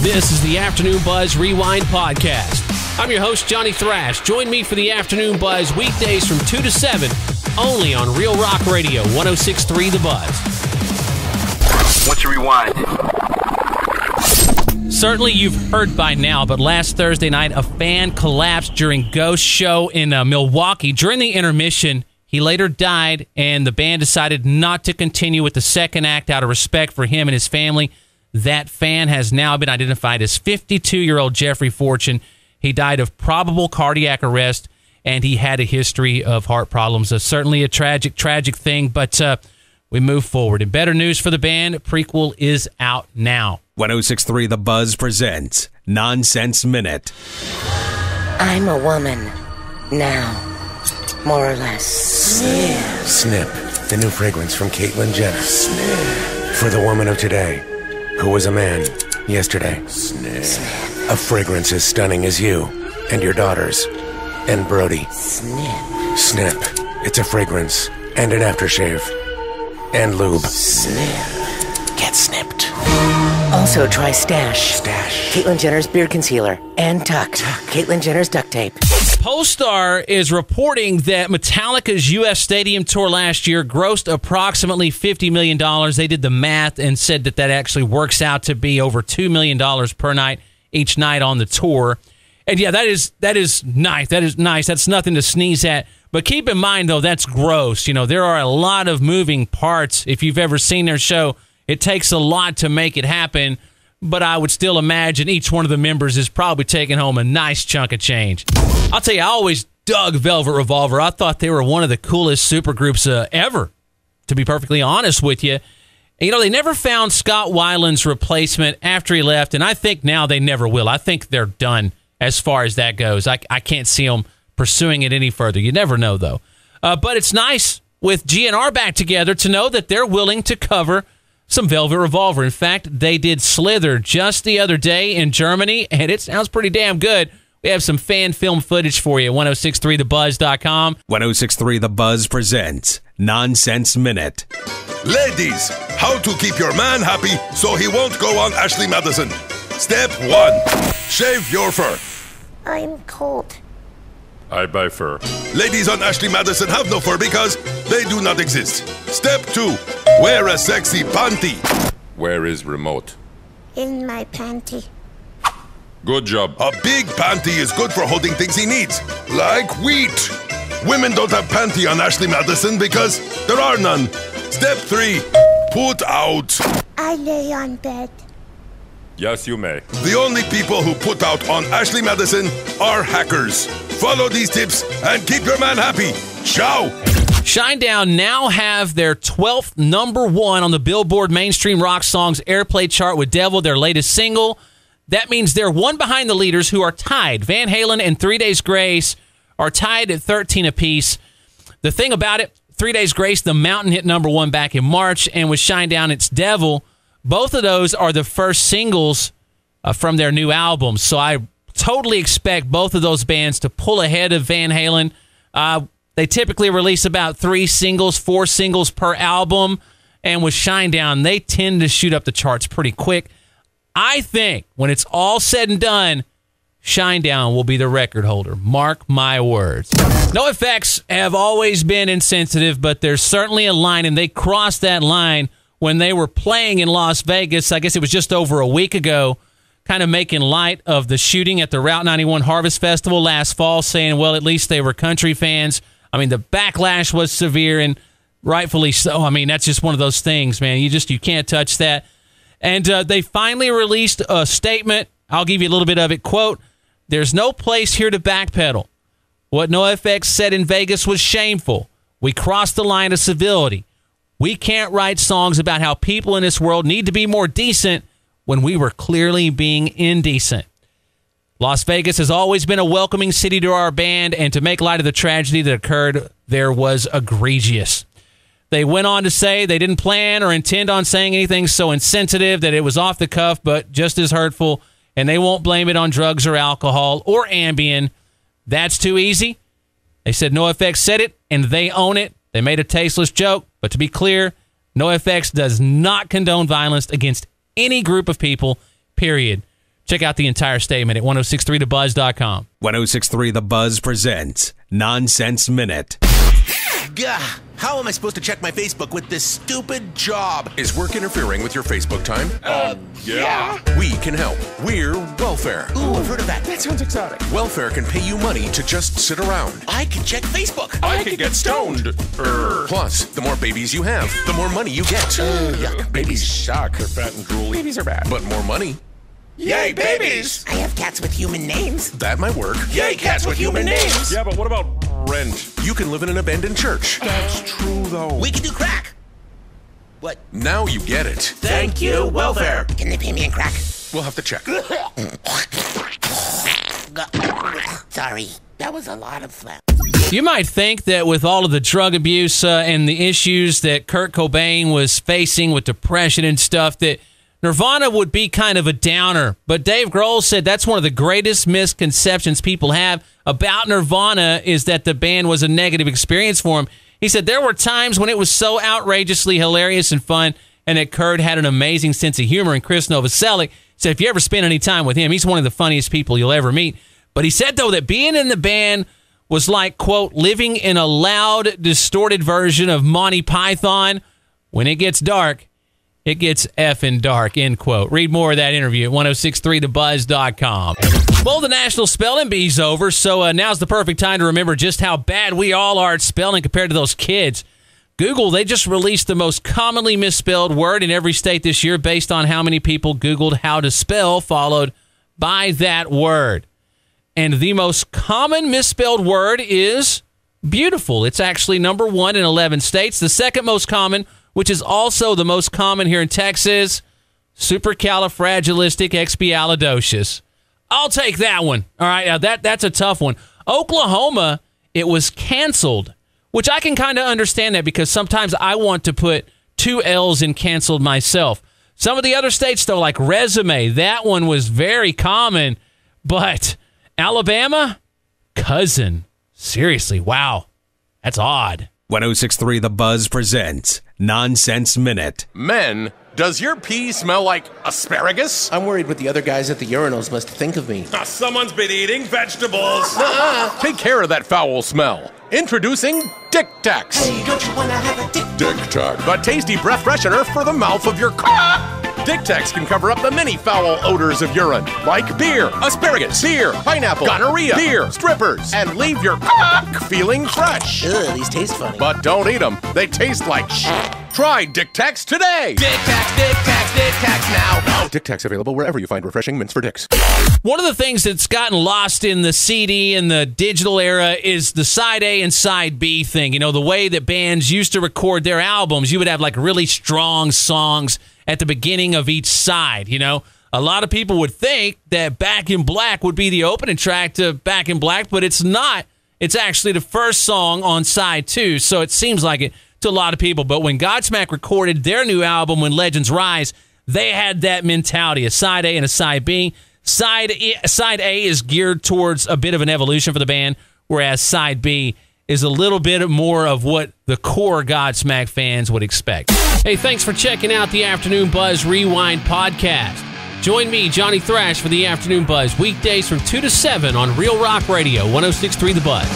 This is the Afternoon Buzz Rewind Podcast. I'm your host, Johnny Thrash. Join me for the Afternoon Buzz weekdays from 2 to 7, only on Real Rock Radio, 106.3 The Buzz. What's your rewind? Certainly you've heard by now, but last Thursday night, a fan collapsed during Ghost's show in Milwaukee. During the intermission, he later died, and the band decided not to continue with the second act out of respect for him and his family. That fan has now been identified as 52-year-old Jeffrey Fortune. He died of probable cardiac arrest, and he had a history of heart problems. Certainly a tragic thing, but we move forward. And better news for the band, prequel is out now. 106.3 The Buzz presents Nonsense Minute. I'm a woman now, more or less. Snip, the new fragrance from Caitlyn Jenner. Snip. For the woman of today, who was a man yesterday. Snip. A fragrance as stunning as you and your daughters and Brody. Snip. It's a fragrance and an aftershave and lube. Snip. Get snipped. Also try Stash. Caitlyn Jenner's beard concealer. And Tuck. Caitlyn Jenner's duct tape. Pollstar is reporting that Metallica's U.S. stadium tour last year grossed approximately $50 million. They did the math and said that actually works out to be over $2 million per night, each night on the tour. And yeah, that is nice. That is nice. That's nothing to sneeze at. But keep in mind, though, that's gross. You know, there are a lot of moving parts. If you've ever seen their show, it takes a lot to make it happen. But I would still imagine each one of the members is probably taking home a nice chunk of change. I'll tell you, I always dug Velvet Revolver. I thought they were one of the coolest supergroups ever, to be perfectly honest with you. And, you know, they never found Scott Weiland's replacement after he left, and I think now they never will. I think they're done as far as that goes. I can't see them pursuing it any further. You never know, though. But it's nice with GNR back together to know that they're willing to cover some Velvet Revolver. In fact, they did Slither just the other day in Germany, and it sounds pretty damn good. We have some fan film footage for you at 1063thebuzz.com. 106.3 The Buzz presents Nonsense Minute. Ladies, how to keep your man happy so he won't go on Ashley Madison. Step 1. Shave your fur. I'm cold. I buy fur. Ladies on Ashley Madison have no fur because they do not exist. Step 2. Wear a sexy panty. Where is remote? In my panty. Good job. A big panty is good for holding things he needs, like wheat. Women don't have panty on Ashley Madison because there are none. Step 3. Put out. I lay on bed. Yes, you may. The only people who put out on Ashley Madison are hackers. Follow these tips and keep your man happy. Ciao. Shinedown now have their 12th number one on the Billboard Mainstream Rock Songs Airplay chart with Devil, their latest single. That means they're one behind the leaders who are tied. Van Halen and 3 Days Grace are tied at 13 apiece. The thing about it, 3 Days Grace, The Mountain hit number one back in March, and with Shinedown, it's Devil. Both of those are the first singles from their new albums, so I totally expect both of those bands to pull ahead of Van Halen. They typically release about 4 singles per album, and with Shinedown, they tend to shoot up the charts pretty quick. I think when it's all said and done, Shinedown will be the record holder. Mark my words. NOFX have always been insensitive, but there's certainly a line, and they crossed that line when they were playing in Las Vegas. I guess it was just over a week ago, kind of making light of the shooting at the Route 91 Harvest Festival last fall, saying, well, at least they were country fans. I mean, the backlash was severe, and rightfully so. I mean, that's just one of those things, man. You can't touch that. And they finally released a statement. I'll give you a little bit of it. Quote, "There's no place here to backpedal. What NOFX said in Vegas was shameful. We crossed the line of civility. We can't write songs about how people in this world need to be more decent when we were clearly being indecent. Las Vegas has always been a welcoming city to our band, and to make light of the tragedy that occurred there was egregious." They went on to say they didn't plan or intend on saying anything so insensitive that it was off the cuff, but just as hurtful, and they won't blame it on drugs or alcohol or Ambien. That's too easy. They said NOFX said it, and they own it. They made a tasteless joke, but to be clear, NOFX does not condone violence against any group of people, period. Check out the entire statement at 1063thebuzz.com. 1063 The Buzz presents Nonsense Minute. Gah, how am I supposed to check my Facebook with this stupid job? Is work interfering with your Facebook time? Yeah. We can help. We're Welfare. Ooh, I've heard of that. That sounds exotic. Welfare can pay you money to just sit around. I can check Facebook. I can get stoned. Plus, the more babies you have, the more money you get. Yuck, babies suck. They're fat and drooly. Babies are bad. But more money. Yay, babies! I have cats with human names. That might work. Yay, cats with human names. Yeah, but what about rent? You can live in an abandoned church. That's true, though. We can do crack. What? Now you get it. Thank you, Welfare. Can they pay me in crack? We'll have to check. Sorry, that was a lot of slap. You might think that with all of the drug abuse and the issues that Kurt Cobain was facing with depression and stuff, that Nirvana would be kind of a downer. But Dave Grohl said that's one of the greatest misconceptions people have about Nirvana is that the band was a negative experience for him. He said there were times when it was so outrageously hilarious and fun, and that Kurt had an amazing sense of humor. And Chris Novoselic said if you ever spend any time with him, he's one of the funniest people you'll ever meet. But he said, though, that being in the band was like, quote, living in a loud, distorted version of Monty Python. When it gets dark, it gets effing dark, end quote. Read more of that interview at 1063thebuzz.com. Well, the National Spelling Bee's over, so now's the perfect time to remember just how bad we all are at spelling compared to those kids. Google, they just released the most commonly misspelled word in every state this year based on how many people Googled how to spell, followed by that word. And the most common misspelled word is beautiful. It's actually number 1 in 11 states. The second most common, which is also the most common here in Texas, supercalifragilisticexpialidocious. I'll take that one. All right, now that's a tough one. Oklahoma, it was canceled, which I can kind of understand that because sometimes I want to put 2 L's in canceled myself. Some of the other states, though, like resume, that one was very common. But Alabama, cousin. Seriously, wow. That's odd. 1063 The Buzz presents Nonsense Minute. Men, does your pee smell like asparagus? I'm worried what the other guys at the urinals must think of me. Someone's been eating vegetables. Take care of that foul smell. Introducing Dick Tax. Hey, don't you wanna have a dick? Dick Tac. The tasty breath freshener for the mouth of your Dick Tax can cover up the many foul odors of urine, like beer, asparagus, beer, pineapple, gonorrhea, beer, strippers, and leave your feeling fresh. Ugh, these taste funny. But don't eat them. They taste like Try Dick Tax today. Dick Tax, Dick Tax, Dick Tax now. Dick Tax available wherever you find refreshing mints for dicks. One of the things that's gotten lost in the CD and the digital era is the side A and side B thing. You know, the way that bands used to record their albums, you would have like really strong songs at the beginning of each side, you know. A lot of people would think that Back in Black would be the opening track to Back in Black, but it's not. It's actually the first song on side 2, so it seems like it to a lot of people. But when Godsmack recorded their new album, When Legends Rise, they had that mentality, a side A and a side B. Side A is geared towards a bit of an evolution for the band, whereas side B is a little bit more of what the core Godsmack fans would expect. Hey, thanks for checking out the Afternoon Buzz Rewind podcast. Join me, Johnny Thrash, for the Afternoon Buzz, weekdays from 2 to 7 on Real Rock Radio, 106.3 The Buzz.